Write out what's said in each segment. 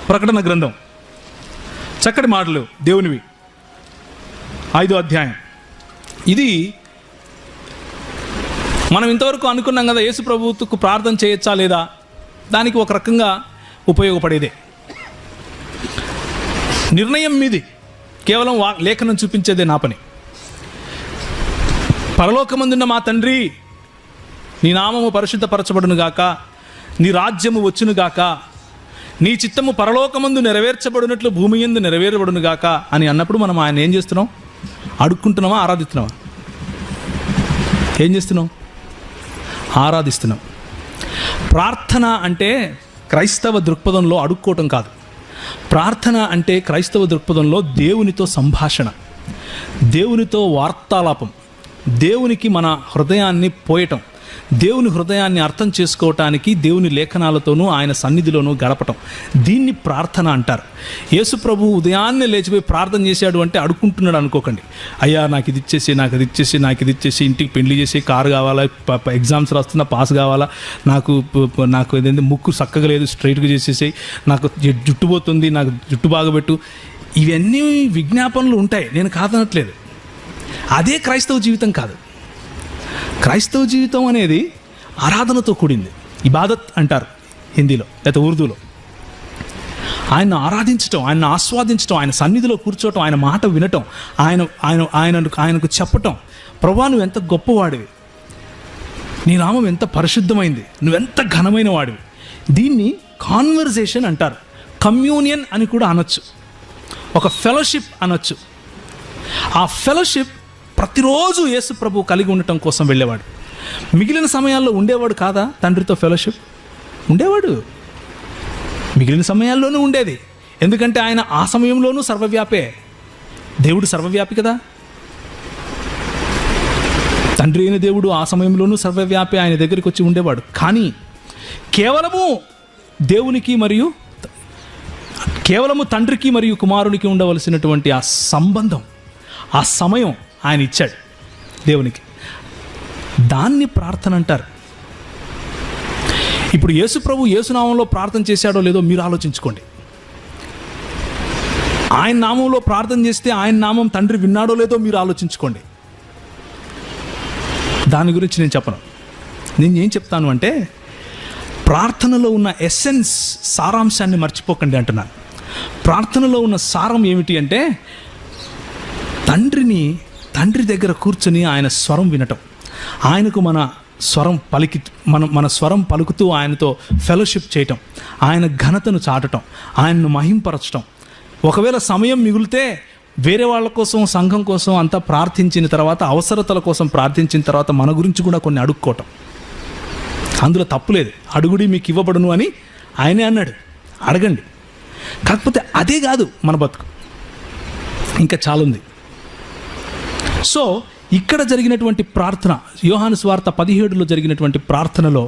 ప్రకటన గ్రంథం చక్కటి మాటలు దేవునివి, 5వ అధ్యాయం. ఇది మనం ఇంతవరకు అనుకున్నాం కదా, యేసు ప్రభువుకు ప్రార్థన చేయొచ్చా లేదా, దానికి ఒక రకంగా ఉపయోగపడేదే. నిర్ణయం మీది, కేవలం లేఖనం చూపించేదే నా పని. పరలోకమందున్న మా తండ్రి, నీ నామము పరిశుద్ధపరచబడును గాక, నీ రాజ్యము వచ్చును గాక, నీ చిత్తము పరలోకమందు నెరవేర్చబడినట్లు భూమి యందు నెరవేరబడును గాక అని అన్నప్పుడు మనం ఆయన ఏం చేస్తున్నాం? అడుక్కుంటున్నామా, ఆరాధిస్తున్నామా? ఏం చేస్తున్నాం? ఆరాధిస్తున్నాం. ప్రార్థన అంటే క్రైస్తవ దృక్పథంలో అడుక్కోవటం కాదు. ప్రార్థన అంటే క్రైస్తవ దృక్పథంలో దేవునితో సంభాషణ, దేవునితో వార్తాలాపం, దేవునికి మన హృదయాన్ని పోయటం, దేవుని హృదయాన్ని అర్థం చేసుకోవటానికి దేవుని లేఖనాలతోనూ ఆయన సన్నిధిలోనూ గడపటం. దీన్ని ప్రార్థన అంటారు. యేసు ప్రభు ఉదయాన్నే లేచిపోయి ప్రార్థన చేశాడు అంటే అడుక్కుంటున్నాడు అనుకోకండి. అయ్యా నాకు ఇది ఇచ్చేసి, నాకు అది ఇచ్చేసి, నాకు ఇది ఇచ్చేసి, ఇంటికి పెళ్లి చేసి, కారు కావాలా, ఎగ్జామ్స్ రాస్తున్నా పాస్ కావాలా, నాకు ఏదైతే ముక్కు చక్కగా లేదు స్ట్రైట్గా చేసేసి, నాకు జుట్టు పోతుంది, నాకు జుట్టు బాగబెట్టు, ఇవన్నీ విజ్ఞాపనలు ఉంటాయి, నేను కాదనట్లేదు. అదే క్రైస్తవ జీవితం కాదు. క్రైస్తవ జీవితం అనేది ఆరాధనతో కూడింది. ఇబాదత్ అంటారు హిందీలో లేదా ఉర్దూలో. ఆయన్ను ఆరాధించటం, ఆయన్ని ఆస్వాదించటం, ఆయన సన్నిధిలో కూర్చోవటం, ఆయన మాట వినటం, ఆయనకు చెప్పటం, ప్రభువా నువ్వు ఎంత గొప్పవాడివి, నీ నామం ఎంత పరిశుద్ధమైంది, నువ్వెంత ఘనమైన వాడివి. దీన్ని కాన్వర్జేషన్ అంటారు. కమ్యూనియన్ అని కూడా అనొచ్చు, ఒక ఫెలోషిప్ అనొచ్చు. ఆ ఫెలోషిప్ ప్రతిరోజు యేసు ప్రభు కలిగి ఉండటం కోసం వెళ్ళేవాడు. మిగిలిన సమయాల్లో ఉండేవాడు కాదా? తండ్రితో ఫెలోషిప్ ఉండేవాడు, మిగిలిన సమయాల్లోనూ ఉండేది. ఎందుకంటే ఆయన ఆ సమయంలోనూ సర్వవ్యాపే. దేవుడు సర్వవ్యాపి కదా. తండ్రి అయిన దేవుడు ఆ సమయంలోనూ సర్వవ్యాపే, ఆయన దగ్గరికి వచ్చి ఉండేవాడు. కానీ కేవలము దేవునికి మరియు కేవలము తండ్రికి మరియు కుమారునికి ఉండవలసినటువంటి ఆ సంబంధం, ఆ సమయం ఆయన ఇచ్చాడు దేవునికి. దాన్ని ప్రార్థన అంటారు. ఇప్పుడు యేసు ప్రభు యేసునామంలో ప్రార్థన చేశాడో లేదో మీరు ఆలోచించుకోండి. ఆయన నామంలో ప్రార్థన చేస్తే ఆయన నామం తండ్రి విన్నాడో లేదో మీరు ఆలోచించుకోండి. దాని గురించి నేను చెప్పను. నేను ఏం చెప్తాను అంటే, ప్రార్థనలో ఉన్న ఎసెన్స్, సారాంశాన్ని మర్చిపోకండి అంటున్నాను. ప్రార్థనలో ఉన్న సారం ఏమిటి అంటే, తండ్రి దగ్గర కూర్చొని ఆయన స్వరం వినటం, ఆయనకు మన స్వరం పలుకుతూ ఆయనతో ఫెలోషిప్ చేయటం, ఆయన ఘనతను చాటటం, ఆయన్ను మహింపరచటం. ఒకవేళ సమయం మిగిలితే వేరే వాళ్ళ కోసం, సంఘం కోసం అంతా ప్రార్థించిన తర్వాత, అవసరతల కోసం ప్రార్థించిన తర్వాత మన గురించి కూడా కొన్ని అడుక్కోవటం, అందులో తప్పులేదు. అడుగుడి మీకు ఇవ్వబడును అని ఆయనే అన్నాడు, అడగండి. కాకపోతే అదే కాదు మన బతుకు, ఇంకా చాలా ఉంది. సో ఇక్కడ జరిగినటువంటి ప్రార్థన, యోహాను సువార్త 17లో జరిగినటువంటి ప్రార్థనలో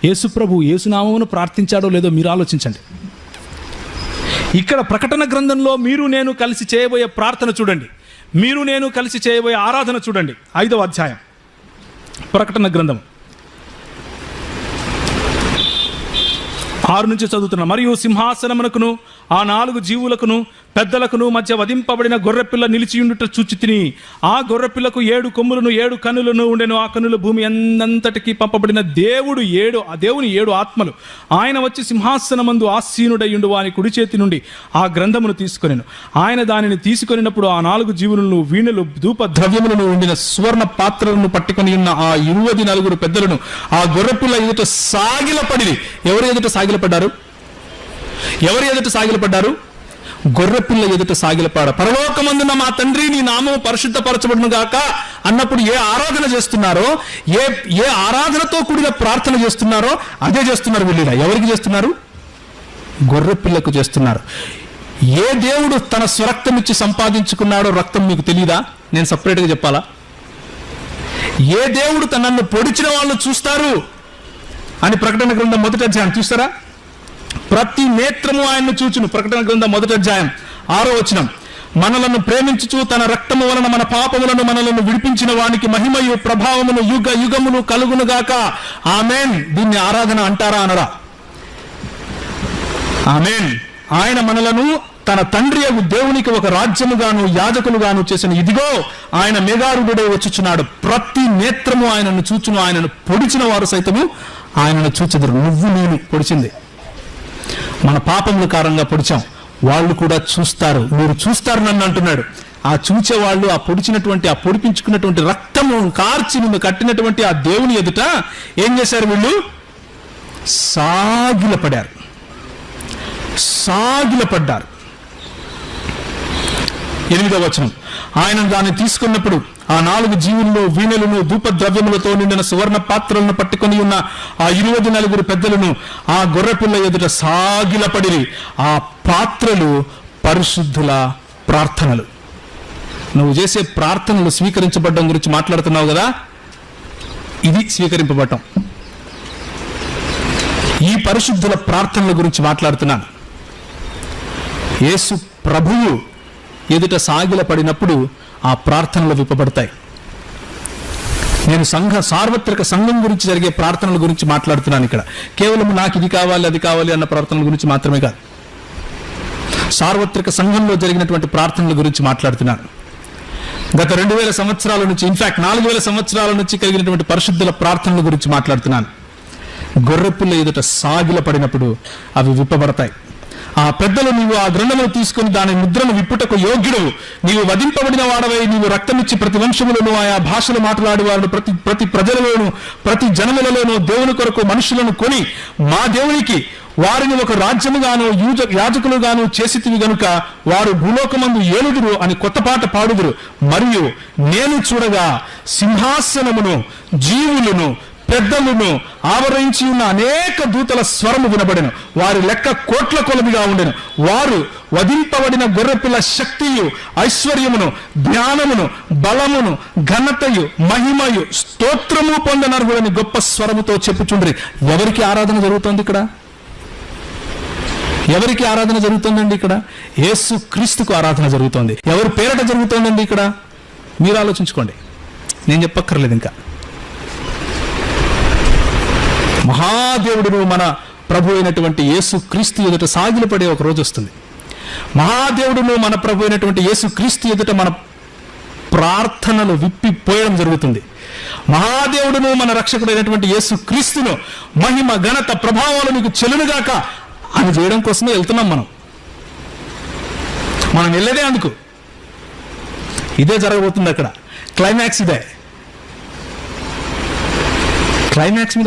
యేసు ప్రభు యేసునామమును ప్రార్థించాడో లేదో మీరు ఆలోచించండి. ఇక్కడ ప్రకటన గ్రంథంలో మీరు నేను కలిసి చేయబోయే ప్రార్థన చూడండి, మీరు నేను కలిసి చేయబోయే ఆరాధన చూడండి. 5వ అధ్యాయం ప్రకటన గ్రంథం 6 నుంచి చదువుతున్నా. మరియు సింహాసనమునకును ఆ 4 జీవులకును పెద్దలకును మధ్య వధింపబడిన గొర్రెపిల్ల నిలిచియుండుట చూచితిని. ఆ గొర్రెపిల్లకు 7 కొమ్ములను 7 కన్నులను ఉండెను. ఆ కన్నుల భూమి అంతటికి పంపబడిన దేవుని 7 ఆత్మలు. ఆయన వచ్చి సింహాసనమందు ఆసీనుడయ్యుండు వాని కుడి చేతి నుండి ఆ గ్రంథమును తీసుకొనెను. ఆయన దానిని తీసుకొనినప్పుడు ఆ 4 జీవులను, వీణలు, ధూప ద్రవ్యములను ఉండిన సువర్ణ పాత్రలను పట్టుకొని ఉన్న ఆ 24 పెద్దలను ఆ గొర్రెపిల్ల ఎదుట సాగిలపడి. ఎవరు ఎదుట సాగిలపడ్డారు? గొర్రెపిల్ల ఎదుట సాగిలపాడ. పరలోకమందున మా తండ్రి నీ నామము పరిశుద్ధపరచబడును గాక అన్నప్పుడు ఏ ఆరాధన చేస్తున్నారో, ఏ ఆరాధనతో కూడిన ప్రార్థన చేస్తున్నారో అదే చేస్తున్నారు వీళ్ళు. ఎవరికి చేస్తున్నారు? గొర్రెపిల్లకు చేస్తున్నారు. ఏ దేవుడు తన స్వరక్తం ఇచ్చి సంపాదించుకున్నాడో రక్తం మీకు తెలియదా? నేను సపరేట్గా చెప్పాలా? ఏ దేవుడు తనను పొడిచిన వాళ్ళు చూస్తారు అని ప్రకటన గ్రంథం 1వ అధ్యాయం చూస్తారా? ప్రతి నేత్రము ఆయన్ను చూచును. ప్రకటన గ్రంథం 1వ అధ్యాయం 6వ వచనం. మనలను ప్రేమించుచు తన రక్తము వలన మన పాపములను మనలను విడిపించిన వానికి మహిమయు ప్రభావమును యుగ యుగములు కలుగును గాక. ఆమేన్. దీన్ని ఆరాధన అంటారా అనరా? ఆమేన్. ఆయన మనలను తన తండ్రి అగు దేవునికి ఒక రాజ్యముగాను యాజకులుగాను చేసిన ఇదిగో ఆయన మేఘారుడే వచ్చుచున్నాడు, ప్రతి నేత్రము ఆయనను చూచును, ఆయనను పొడిచిన వారు సైతము ఆయనను చూచెదరు. నువ్వు నేను పొడిచింది మన పాపముల కారణంగా పొడిచాం, వాళ్ళు కూడా చూస్తారు, మీరు చూస్తారు నన్ను అంటున్నాడు. ఆ చూచే వాళ్ళు ఆ పొడిచినటువంటి ఆ పొడిపించుకున్నటువంటి రక్తము కార్చి నిన్ను కట్టినటువంటి ఆ దేవుని ఎదుట ఏం చేశారు? వీళ్ళు సాగిలపడ్డారు. సాగిలపడ్డారు. 8వ వచనం, ఆయన దాన్ని తీసుకున్నప్పుడు ఆ 4 జీవుల్లో వీణెలను ధూపద్రవ్యములతో నిండిన సువర్ణ పాత్రలను పట్టుకొని ఉన్న ఆ 24 పెద్దలను ఆ గొర్రెపిల్ల ఎదుట సాగిలపడిరి. ఆ పాత్రలు పరిశుద్ధుల ప్రార్థనలు. నువ్వు చేసే ప్రార్థనలు స్వీకరించబడడం గురించి మాట్లాడుతున్నావు కదా, ఇది స్వీకరింపబడటం. ఈ పరిశుద్ధుల ప్రార్థనల గురించి మాట్లాడుతున్నాను. యేసు ప్రభువు ఎదుట సాగిలపడినప్పుడు ఆ ప్రార్థనలు విప్పబడతాయి. నేను సార్వత్రిక సంఘం గురించి జరిగే ప్రార్థనల గురించి మాట్లాడుతున్నాను. ఇక్కడ కేవలం నాకు ఇది కావాలి అది కావాలి అన్న ప్రార్థనల గురించి మాత్రమే కాదు, సార్వత్రిక సంఘంలో జరిగినటువంటి ప్రార్థనల గురించి మాట్లాడుతున్నాను. గత 2000 సంవత్సరాల నుంచి, ఇన్ఫాక్ట్ 4000 సంవత్సరాల నుంచి కలిగినటువంటి పరిశుద్ధుల ప్రార్థనల గురించి మాట్లాడుతున్నాను. గొర్రెపిల్ల ఎదుట సాగిలపడినప్పుడు అవి విప్పబడతాయి. ఆ పెద్దలు, నీవు ఆ గ్రంథమును తీసుకుని దాని ముద్రను విప్పుటకు యోగ్యుడు, నీవు వధింపబడిన వాడవై, నీవు రక్తమిచ్చి ప్రతి వంశములను ఆయా భాషలు మాట్లాడే వారు ప్రతి ప్రజలలోను ప్రతి జనములలోనూ దేవుని కొరకు మనుషులను కొని మా దేవునికి వారిని ఒక రాజ్యముగాను యాజకులుగాను చేసితివి గనుక వారు భూలోకమందు ఏలుదురు అని కొత్త పాట పాడుదురు. మరియు నేను చూడగా సింహాసనమును జీవులను పెద్దలను ఆవరించి ఉన్న అనేక దూతల స్వరము వినబడెను. వారి లెక్క కోట్ల కొలదిగా ఉండెను. వారు వధింపబడిన గొర్రెపిల్ల శక్తియు ఐశ్వర్యమును జ్ఞానమును బలమును ఘనతయు మహిమయు స్తోత్రము పొందనర్హులని గొప్ప స్వరముతో చెప్పుచుండ్రి. ఎవరికి ఆరాధన జరుగుతోంది ఇక్కడ? ఎవరికి ఆరాధన జరుగుతుందండి ఇక్కడ? యేసు క్రీస్తుకు ఆరాధన జరుగుతోంది. ఎవరి పేరట జరుగుతోందండి ఇక్కడ? మీరు ఆలోచించుకోండి, నేను చెప్పక్కర్లేదు. ఇంకా మహాదేవుడును మన ప్రభు అయినటువంటి యేసు క్రీస్తు ఎదుట సాగిలపడే ఒక రోజు వస్తుంది. మహాదేవుడును మన ప్రభు అయినటువంటి యేసు క్రీస్తు ఎదుట మన ప్రార్థనలు విప్పిపోయడం జరుగుతుంది. మహాదేవుడును మన రక్షకుడైనటువంటి యేసు క్రీస్తును మహిమ ఘనత ప్రభావాలు మీకు చెల్లునుగాక అని చేయడం కోసమే వెళ్తున్నాం. మనం వెళ్ళేదే అందుకు. ఇదే జరగబోతుంది అక్కడ. క్లైమాక్స్ ఇదే. క్లైమాక్స్ మీద